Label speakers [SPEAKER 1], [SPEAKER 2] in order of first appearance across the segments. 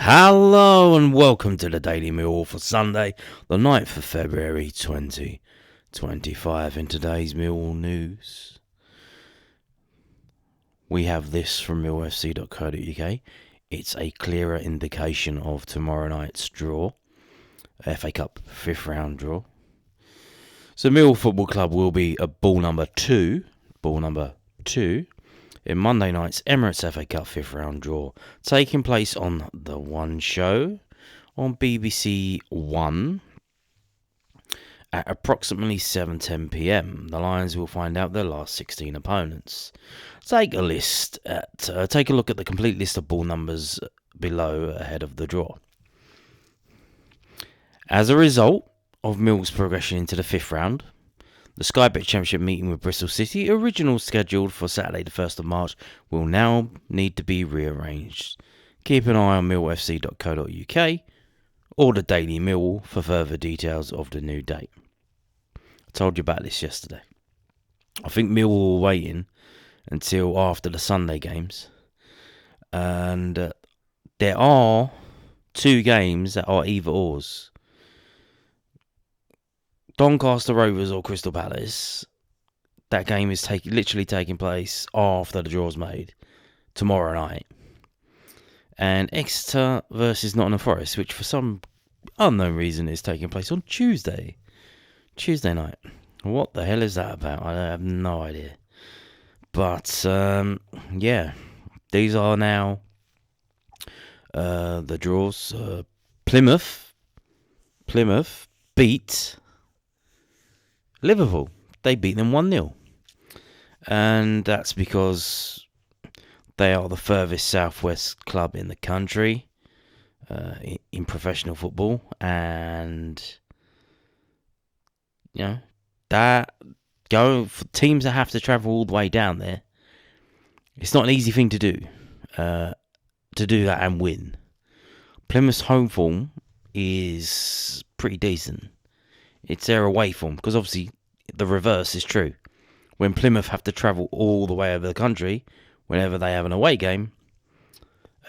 [SPEAKER 1] Hello and welcome to the Daily Millwall for Sunday, the 9th of February 2025. In today's Millwall news, we have this from millfc.co.uk. It's a clearer indication of tomorrow night's draw, FA Cup 5th round draw. So Millwall Football Club will be a ball number two in Monday night's Emirates FA Cup 5th round draw, taking place on The One Show on BBC One at approximately 7:10 p.m. The Lions will find out their last 16 opponents. Take a look at the complete list of ball numbers below ahead of the draw. As a result of Mill's progression into the 5th round, the Sky Bet Championship meeting with Bristol City, originally scheduled for Saturday the 1st of March, will now need to be rearranged. Keep an eye on millfc.co.uk or the Daily Millwall for further details of the new date. I told you about this yesterday. I think Millwall were waiting until after the Sunday games, and there are two games that are either ors. Doncaster Rovers or Crystal Palace. That game is literally taking place after the draw's made tomorrow night. And Exeter versus Nottingham Forest, which for some unknown reason is taking place on Tuesday night. What the hell is that about? I have no idea. But yeah, these are now the draws. Plymouth beat Liverpool. They beat them 1-0. And that's because they are the furthest southwest club in the country in professional football. And, you know, for teams that have to travel all the way down there, it's not an easy thing to do that and win. Plymouth's home form is pretty decent. It's their away form, because obviously the reverse is true. When Plymouth have to travel all the way over the country whenever they have an away game,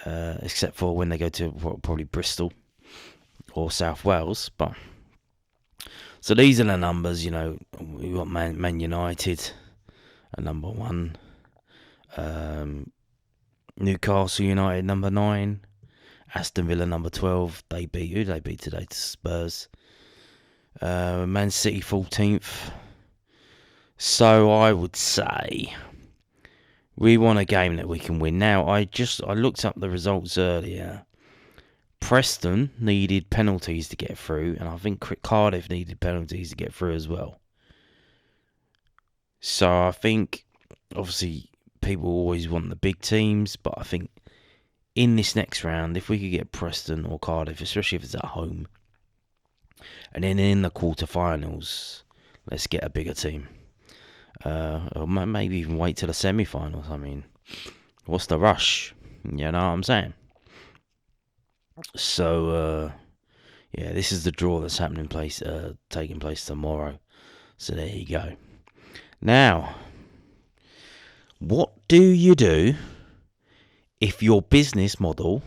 [SPEAKER 1] except for when they go to probably Bristol or South Wales. But so these are the numbers. You know, we've got Man United at number 1, Newcastle United number 9, Aston Villa number 12. Who they beat today? To Spurs. Man City 14th. So I would say we want a game that we can win. Now, I looked up the results earlier. Preston needed penalties to get through, and I think Cardiff needed penalties to get through as well. So I think, obviously, people always want the big teams, but I think in this next round, if we could get Preston or Cardiff, especially if it's at home, and then in the quarterfinals, let's get a bigger team. Or maybe even wait till the semi-finals. I mean, what's the rush? You know what I'm saying? So, yeah, this is the draw that's taking place tomorrow. So there you go. Now, what do you do if your business model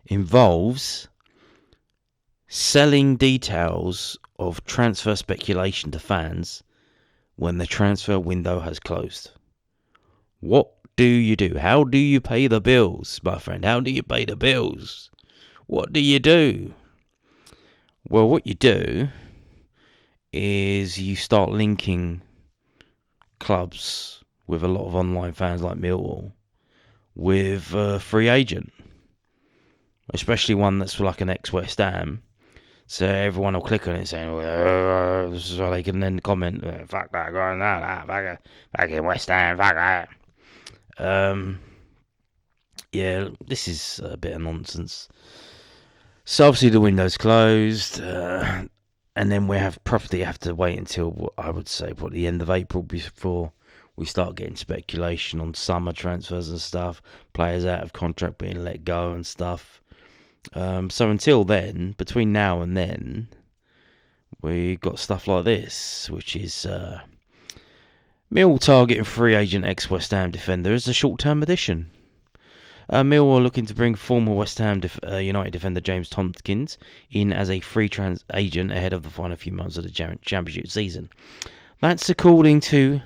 [SPEAKER 1] involves selling details of transfer speculation to fans when the transfer window has closed? What do you do? How do you pay the bills, my friend? How do you pay the bills? What do you do? Well, what you do is you start linking clubs with a lot of online fans like Millwall with a free agent, especially one that's like an ex-West Ham. So everyone will click on it saying, so they can then comment, fuck that, going that, back in West Ham, fuck that. Yeah, this is a bit of nonsense. So obviously the window's closed, and then we have to wait until, I would say, probably the end of April before we start getting speculation on summer transfers and stuff, players out of contract being let go and stuff. So until then, between now and then, we got stuff like this, which is Millwall targeting free agent ex-West Ham defender as a short-term addition. Millwall looking to bring former West Ham United defender James Tompkins in as a free agent ahead of the final few months of the Championship season. That's according to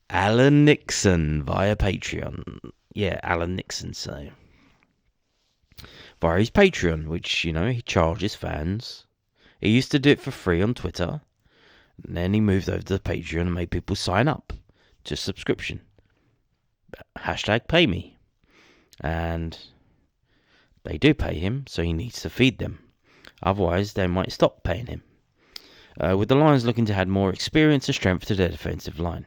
[SPEAKER 1] Alan Nixon via Patreon. Yeah, Alan Nixon, so via his Patreon, which, he charges fans. He used to do it for free on Twitter, and then he moved over to Patreon and made people sign up to subscription. Hashtag pay me. And they do pay him, so he needs to feed them. Otherwise, they might stop paying him. With the Lions looking to add more experience and strength to their defensive line.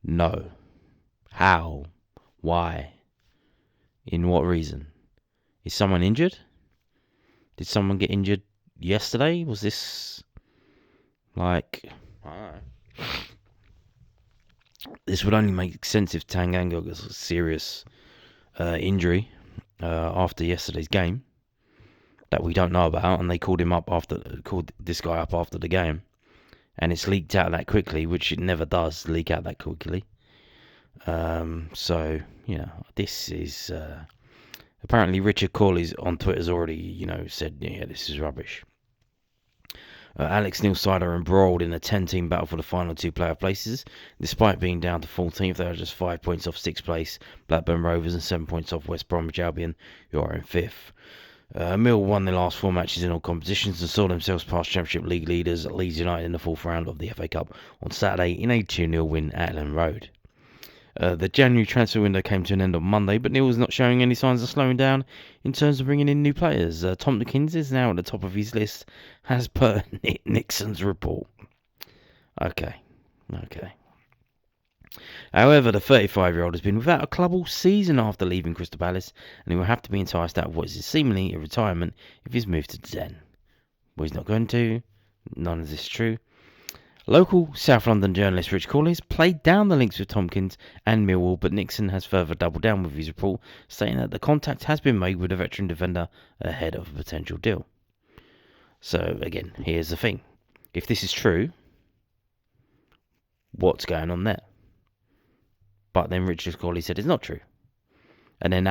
[SPEAKER 1] No. How? Why? In what reason? Is someone injured? Did someone get injured yesterday? Was this I don't know. This would only make sense if Tanganga got a serious injury after yesterday's game that we don't know about, and they called this guy up after the game, and it's leaked out that quickly, which it never does leak out that quickly. So this is apparently Richard Corley's on Twitter's already said this is rubbish. Alex Neil side are embroiled in a 10-team battle for the final 2 playoff places. Despite being down to 14th, they are just 5 points off 6th place Blackburn Rovers and 7 points off West Bromwich Albion, who are in 5th. Mill won their last 4 matches in all competitions and saw themselves past Championship League leaders Leeds United in the 4th round of the FA Cup on Saturday in a 2-0 win at Ellen Road. The January transfer window came to an end on Monday, but Neil was not showing any signs of slowing down in terms of bringing in new players. Tompkins is now at the top of his list, as per Nixon's report. Okay. However, the 35-year-old has been without a club all season after leaving Crystal Palace, and he will have to be enticed out of what is seemingly a retirement if he's moved to Den. Well, he's not going to. None of this is true. Local South London journalist Rich Corley has played down the links with Tompkins and Millwall, but Nixon has further doubled down with his report, stating that the contact has been made with a veteran defender ahead of a potential deal. So, again, here's the thing. If this is true, what's going on there? But then Richard Corley said it's not true. And then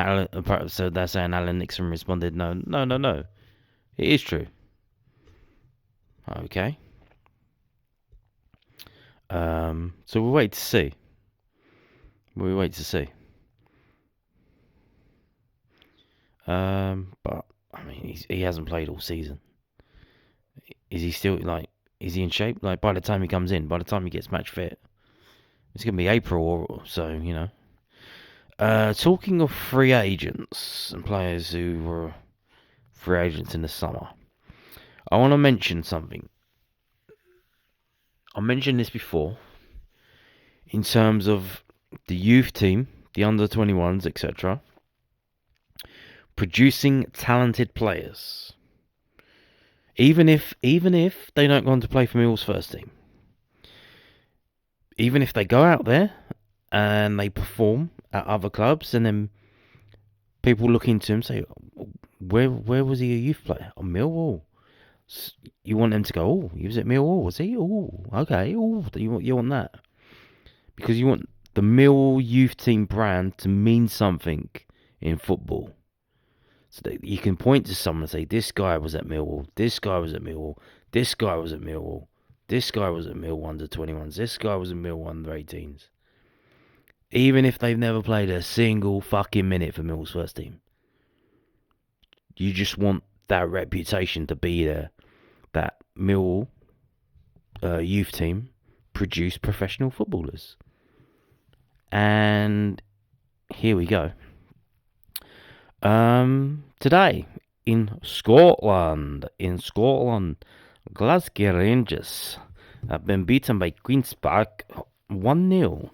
[SPEAKER 1] so they're saying Alan Nixon responded, no. It is true. Okay. So we'll wait to see. But I mean, he hasn't played all season. Is he still is he in shape? By the time he comes in, by the time he gets match fit, it's gonna be April or so. Talking of free agents and players who were free agents in the summer, I want to mention something. I mentioned this before in terms of the youth team, the under-21s, etc., producing talented players. Even if they don't go on to play for Millwall's first team. Even if they go out there and they perform at other clubs, and then people look into him and say, where was he a youth player? Oh, Millwall. You want them to go, oh, he was at Millwall, was he? Oh, okay. Oh, you want that. Because you want the Millwall youth team brand to mean something in football. So that you can point to someone and say, this guy was at Millwall, this guy was at Millwall, this guy was at Millwall, this guy was at Millwall under-21s, this guy was at Millwall under-18s. Even if they've never played a single fucking minute for Millwall's first team. You just want that reputation to be there. That Millwall youth team produce professional footballers. And here we go. Today in Scotland, Glasgow Rangers have been beaten by Queen's Park 1-0.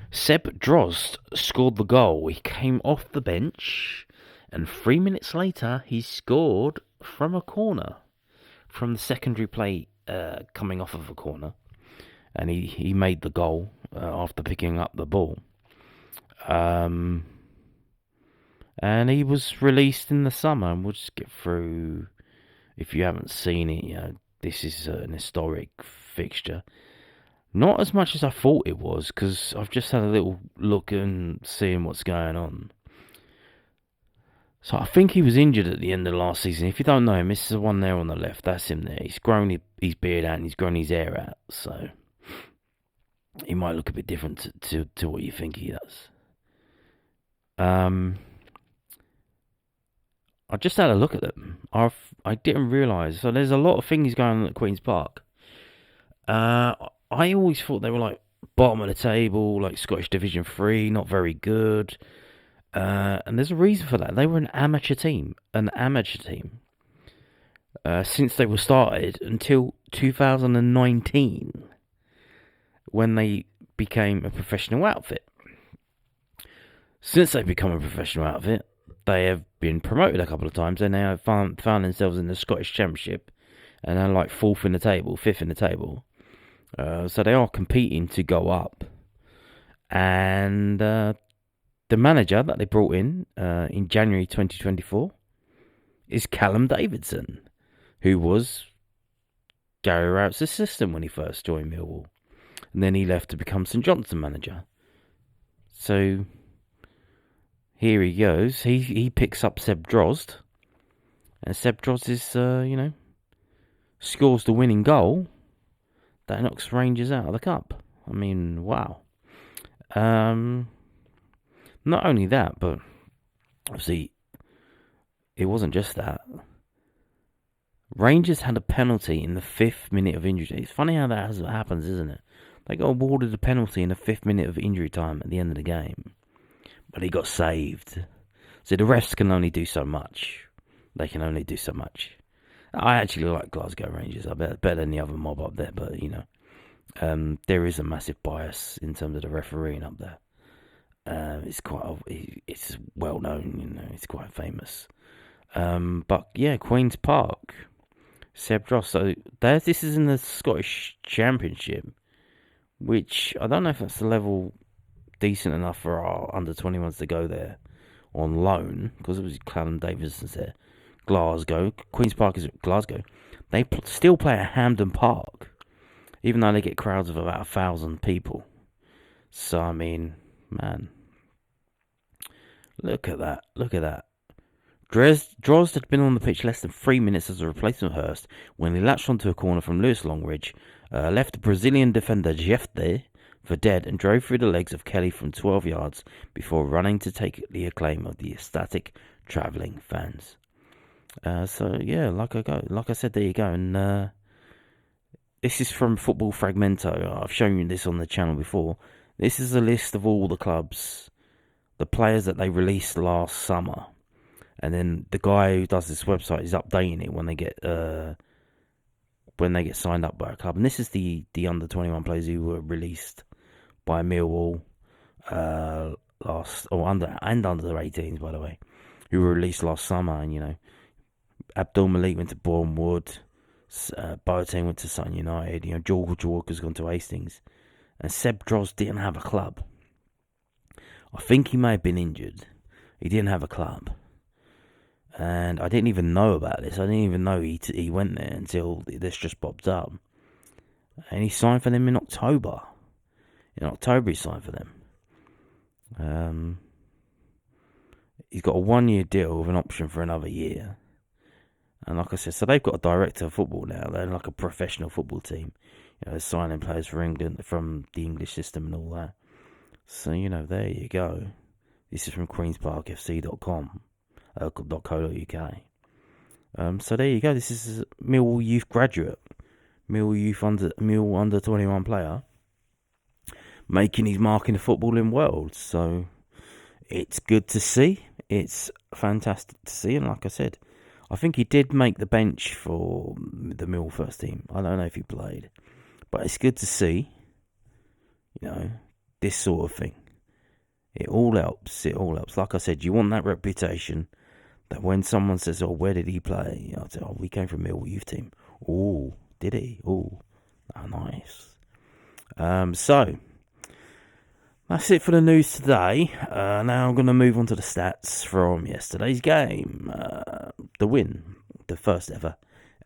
[SPEAKER 1] Seb Drozd scored the goal. He came off the bench, and 3 minutes later he scored from a corner, from the secondary play coming off of a corner, and he made the goal after picking up the ball. And he was released in the summer, and we'll just get through. If you haven't seen it, this is an historic fixture. Not as much as I thought it was, because I've just had a little look and seeing what's going on. So I think he was injured at the end of last season. If you don't know him, this is the one there on the left. That's him there. He's grown his beard out and he's grown his hair out. So he might look a bit different to what you think he does. I just had a look at them. I didn't realise. So there's a lot of things going on at Queen's Park. I always thought they were like bottom of the table, like Scottish Division 3, not very good. And there's a reason for that. They were an amateur team. Since they were started until 2019, when they became a professional outfit. Since they've become a professional outfit, they have been promoted a couple of times. They now have found themselves in the Scottish Championship, and they're like fifth in the table. So they are competing to go up. And the manager that they brought in January 2024 is Callum Davidson, who was Gary Rowett's assistant when he first joined Millwall. And then he left to become St Johnstone manager. So here he goes. He picks up Seb Drozd. And Seb Drozd is, scores the winning goal that knocks Rangers out of the cup. I mean, wow. Not only that, but obviously it wasn't just that. Rangers had a penalty in the 5th minute of injury. It's funny how that happens, isn't it? They got awarded a penalty in the 5th minute of injury time at the end of the game. But he got saved. So the refs can only do so much. They can only do so much. I actually like Glasgow Rangers. I bet better than the other mob up there. But, there is a massive bias in terms of the refereeing up there. It's well known, it's quite famous. But yeah, Queen's Park, Seb Drozd. So this is in the Scottish Championship, which I don't know if that's the level decent enough for our under 21s to go there on loan, because it was Callum Davidson's there. Glasgow, Queen's Park is Glasgow. They still play at Hampden Park, even though they get crowds of about 1,000 people. So I mean, man, look at that. Drozd had been on the pitch less than 3 minutes as a replacement for Hurst when he latched onto a corner from Lewis Longridge, left the Brazilian defender Jefte for dead and drove through the legs of Kelly from 12 yards before running to take the acclaim of the ecstatic travelling fans. So yeah, like I said, there you go. And this is from Football Fragmento. I've shown you this on the channel before. This is a list of all the clubs, the players that they released last summer. And then the guy who does this website is updating it when they get signed up by a club. And this is the under 21 players who were released by Millwall under the 18s, by the way, who were released last summer. And Abdul Malik went to Bournemouth Wood, Boateng went to Sutton United. George Walker's gone to Hastings, and Seb Drozd didn't have a club. I think he may have been injured. He didn't have a club. And I didn't even know about this. I didn't even know he went there until this just popped up. And he signed for them in October. In October he signed for them. He's got a 1-year deal with an option for another year. And like I said, so they've got a director of football now. They're like a professional football team. They're signing players for England from the English system and all that. So, there you go. This is from queensparkfc.com. .co.uk. So there you go. This is a Millwall youth graduate, Millwall under 21 player, making his mark in the footballing world. So it's good to see. It's fantastic to see. And like I said, I think he did make the bench for the Millwall first team. I don't know if he played, but it's good to see. This sort of thing. It all helps. Like I said, you want that reputation that when someone says, "Oh, where did he play?" I'll say, "Oh, we came from Millwall youth team." Oh, did he? Oh, nice. So that's it for the news today. Now I'm going to move on to the stats from yesterday's game. The win, the first ever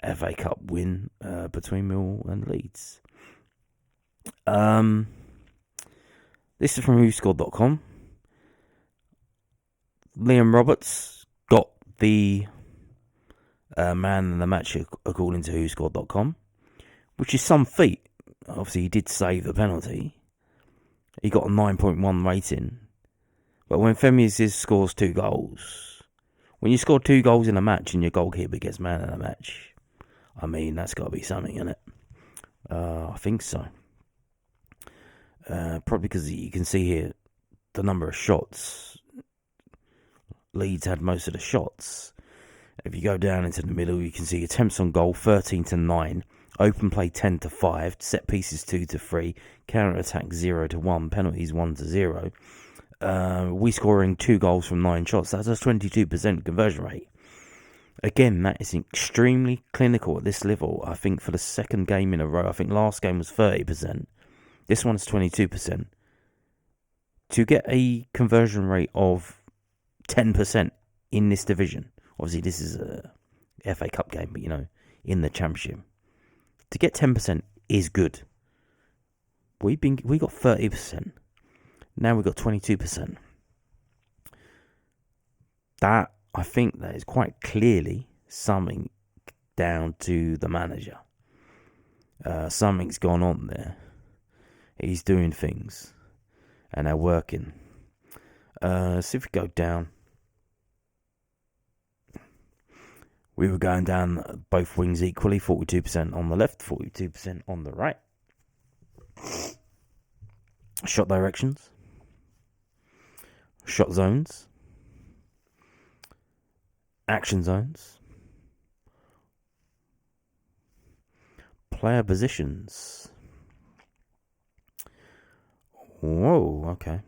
[SPEAKER 1] FA Cup win between Millwall and Leeds. This is from WhoScored.com. Liam Roberts got the man in the match according to WhoScored.com, which is some feat. Obviously, he did save the penalty. He got a 9.1 rating. But when Femi Aziz scores 2 goals, when you score 2 goals in a match and your goalkeeper gets man in a match, I mean, that's got to be something, isn't it? I think so. Probably because you can see here the number of shots. Leeds had most of the shots. If you go down into the middle, you can see attempts on goal 13-9, open play 10-5, set pieces 2-3, counter attack 0-1, penalties 1-0. We scoring 2 goals from 9 shots. That's a 22% conversion rate. Again, that is extremely clinical at this level. I think for the second game in a row, I think last game was 30%. This one's 22%. To get a conversion rate of 10% in this division, obviously this is a FA Cup game, but in the Championship, to get 10% is good. We got 30%. Now we've got 22%. That, I think, that is quite clearly something down to the manager. Something's gone on there. He's doing things, and they're working. See if we go down. We were going down both wings equally, 42% on the left, 42% on the right. Shot directions. Shot zones. Action zones. Player positions. Whoa, okay.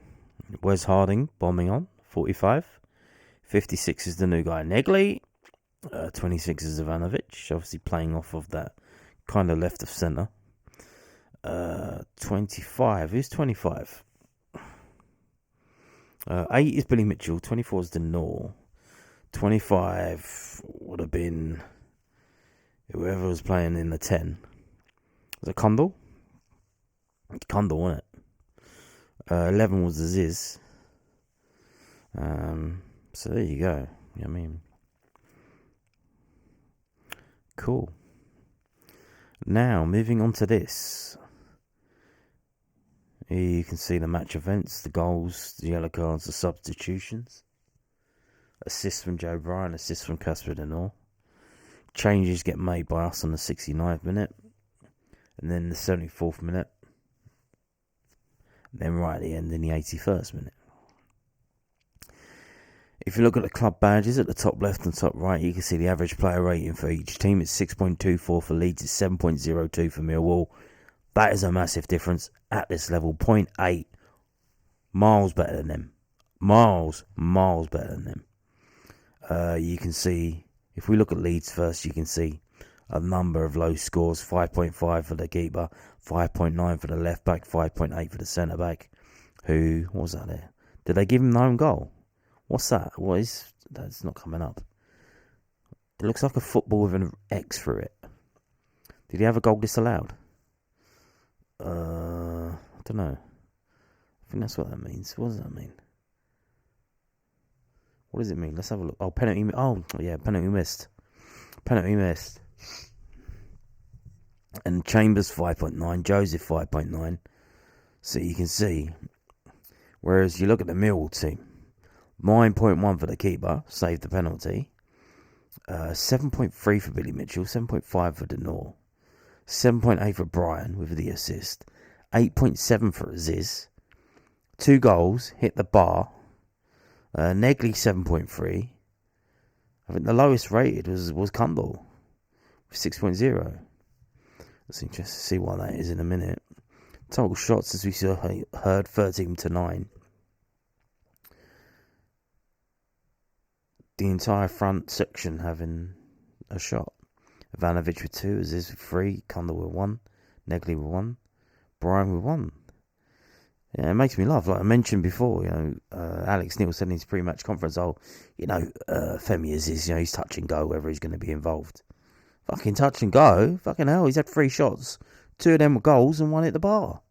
[SPEAKER 1] Wes Harding bombing on, 45. 56 is the new guy, Negley. 26 is Ivanovic, obviously playing off of that kind of left of centre. 25, who's 25? 8 is Billy Mitchell, 24 is Denor. 25 would have been whoever was playing in the 10. Was it Condal? Condal, wasn't it? 11 was Aziz. So there you go. You know what I mean? Cool. Now, moving on to this. Here you can see the match events, the goals, the yellow cards, the substitutions. Assists from Joe Bryan, assists from Casper Denor. Changes get made by us on the 69th minute. And then the 74th minute. And then right at the end in the 81st minute. If you look at the club badges at the top left and top right, you can see the average player rating for each team. It's 6.24 for Leeds, it's 7.02 for Millwall. That is a massive difference at this level. 0.8. Miles better than them. Miles better than them. You can see, if we look at Leeds first, you can see a number of low scores. 5.5 for the keeper, 5.9 for the left back, 5.8 for the centre back. What was that there? Did they give him the own goal? What's that? That's not coming up. It looks like a football with an X through it. Did he have a goal disallowed? I don't know. I think that's what that means. What does that mean? What does it mean? Let's have a look. Oh, penalty. Oh, yeah, penalty missed. Penalty missed. And Chambers 5.9, Joseph 5.9. So you can see. Whereas you look at the Millwall team, 9.1 for the keeper, saved the penalty. 7.3 for Billy Mitchell, 7.5 for Denor, 7.8 for Bryan with the assist, 8.7 for Aziz, 2 goals, hit the bar. Negley 7.3. I think the lowest rated was Kundal with 6.0. Let's interesting to see why that is in a minute. Total shots, as we heard, 13-9. The entire front section having a shot. Ivanovic with 2, Aziz with 3, Kundal with 1, Negley with 1, Bryan with 1. Yeah, it makes me laugh. Like I mentioned before, Alex Neil said in his pre-match conference, Femi Aziz, he's touch and go whether he's going to be involved. Fucking touch and go. Fucking hell, he's had 3 shots. 2 of them were goals and 1 hit the bar.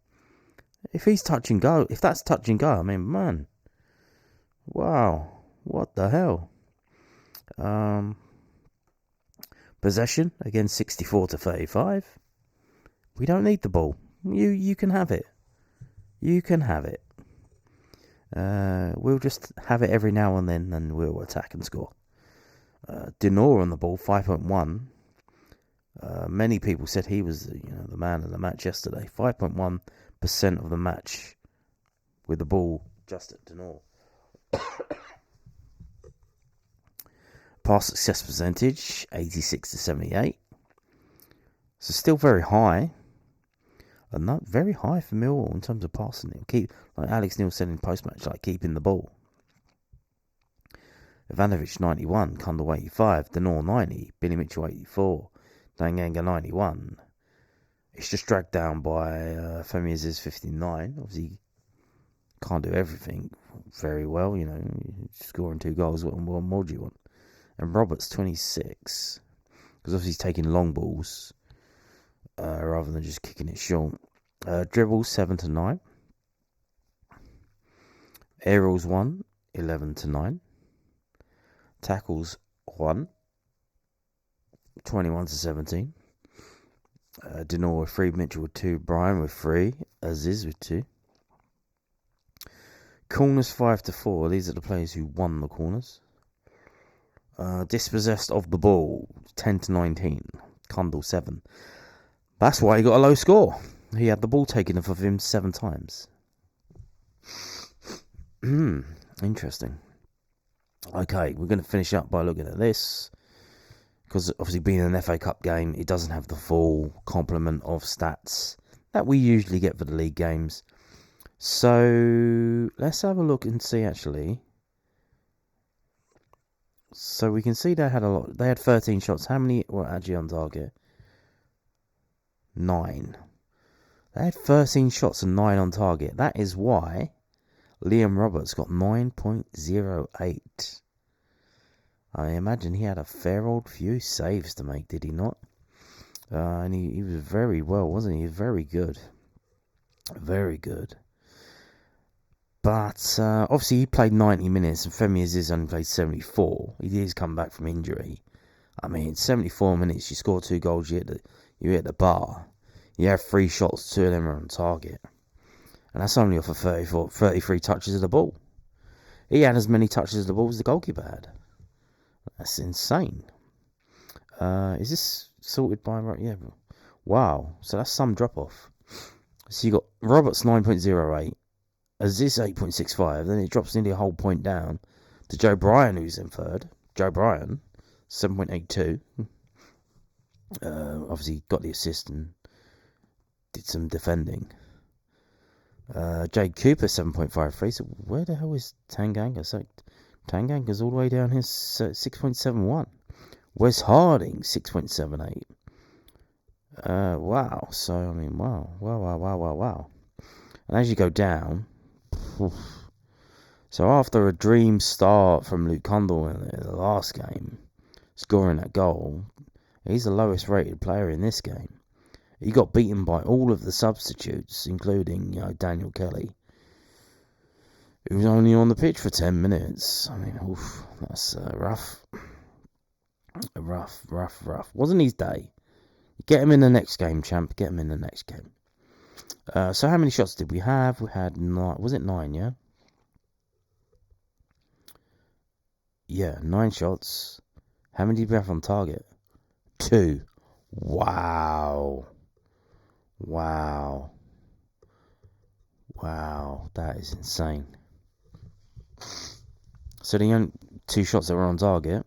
[SPEAKER 1] If he's touch and go, if that's touch and go, I mean, man, wow, what the hell? Possession, again, 64-35. We don't need the ball. You can have it. You can have it. We'll just have it every now and then, and we'll attack and score. Denor on the ball, 5.1. Many people said he was the man of the match yesterday. 5.1% of the match with the ball just at Denor. Pass success percentage, 86-78. So still very high. And not very high for Millwall in terms of passing it. Keep, like Alex Neil said in post-match, like keeping the ball. Ivanovic 91, Kundal 85, Denor 90, Billy Mitchell 84, Danganga 91. It's just dragged down by Femi Aziz 59. Obviously, can't do everything very well, scoring 2 goals. What more do you want? And Roberts 26, because obviously he's taking long balls rather than just kicking it short. Dribbles 7-9. Aerials 1, 11-9. Tackles 1, 21-17. Denor with 3, Mitchell with 2, Brian with 3, Aziz with 2. Corners 5-4. These are the players who won the corners. Dispossessed of the ball 10-19. Kundal 7. That's why he got a low score. He had the ball taken off of him 7 times. Interesting. Okay, we're going to finish up by looking at this. Because obviously being an FA Cup game, it doesn't have the full complement of stats that we usually get for the league games. So let's have a look and see actually. So we can see they had a lot. They had 13 shots. How many were actually on target? 9. They had 13 shots and 9 on target. That is why Liam Roberts got 9.08. I imagine he had a fair old few saves to make, did he not? And he was very well, wasn't he? Very good. Very good. But obviously he played 90 minutes and Femi Aziz only played 74. He is come back from injury. I mean, 74 minutes, you score 2 goals, you hit the bar. You have 3 shots, 2 of them are on target. And that's only off of 33 touches of the ball. He had as many touches of the ball as the goalkeeper had. That's insane. Is this sorted by... Yeah. Wow. So that's some drop-off. So you got Roberts 9.08. Aziz 8.65. Then it drops nearly a whole point down to Joe Bryan, who's in third. Joe Bryan, 7.82. Obviously got the assist and did some defending. Jade Cooper 7.53. So where the hell is Tanganga? So Tanganga's all the way down here, 6.71. Wes Harding 6.78. Wow. So I mean, wow. And as you go down, so after a dream start from Luke Kundal in the last game, scoring that goal, he's the lowest rated player in this game. He got beaten by all of the substitutes, including Daniel Kelly, who was only on the pitch for 10 minutes. I mean, that's rough. Rough. Wasn't his day. Get him in the next game, champ. Get him in the next game. So how many shots did we have? We had 9. Was it 9, yeah? Yeah, 9 shots. How many did we have on target? 2. Wow. That is insane. So the only 2 shots that were on target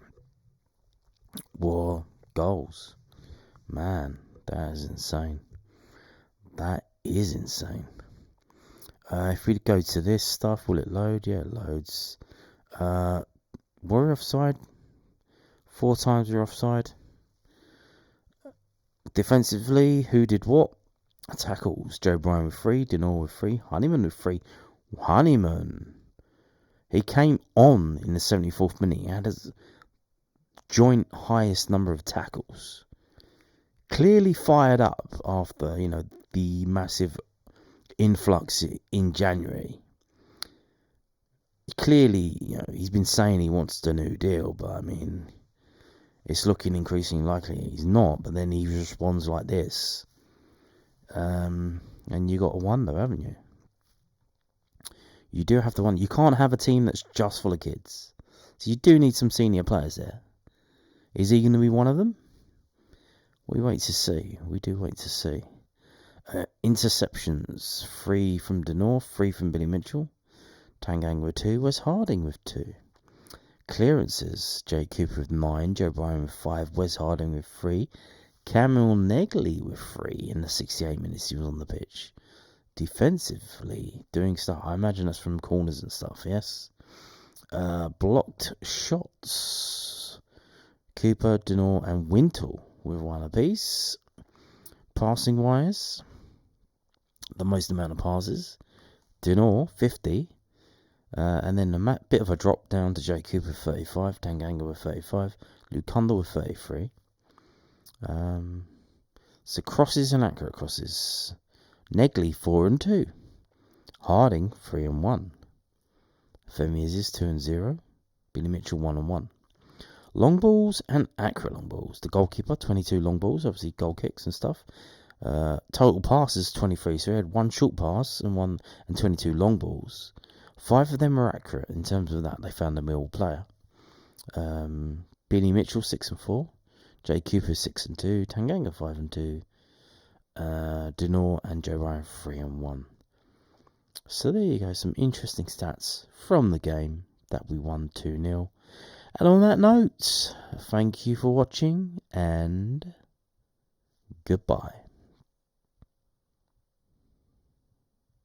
[SPEAKER 1] were goals. Man, that is insane. That is insane. If we go to this stuff, will it load? Yeah, it loads. Were we offside? 4 times we were offside. Defensively, who did what? Tackles. Joe Bryan with 3, Denor with 3, Honeyman with 3. Honeyman. He came on in the 74th minute. He had his joint highest number of tackles. Clearly fired up after, the massive influx in January. Clearly, he's been saying he wants the new deal, but I mean, it's looking increasingly likely he's not. But then he responds like this, and you got to wonder, haven't you? You do have to wonder. You can't have a team that's just full of kids, so you do need some senior players there. Is he going to be one of them? We wait to see. We do wait to see. Interceptions: 3 from Denor, 3 from Billy Mitchell. Tanganga with 2, Wes Harding with 2. Clearances: Jay Cooper with 9, Joe Bryan with 5, Wes Harding with 3, Camille Negley with 3 in the 68 minutes he was on the pitch. Defensively, doing stuff, I imagine that's from corners and stuff, yes. Blocked shots: Cooper, Denor and Wintle with 1 apiece. Passing wise, the most amount of passes: Denor, 50. And then a bit of a drop down to Jake Cooper with 35, Tanganga with 35, Lukanda with 33. So crosses and accurate crosses: Negley 4 and 2, Harding 3 and 1, Femi Aziz 2 and 0, Billy Mitchell 1 and 1. Long balls and accurate long balls: the goalkeeper 22 long balls, obviously goal kicks and stuff. Total passes 23, so he had 1 short pass and 22 long balls. 5 of them were accurate in terms of that. They found a Millwall player. Billy Mitchell 6 and 4, Jay Cooper 6 and 2, Tanganga 5 and 2, Denor and Joe Ryan 3 and 1. So there you go, some interesting stats from the game that we won 2-0. And on that note, thank you for watching and goodbye.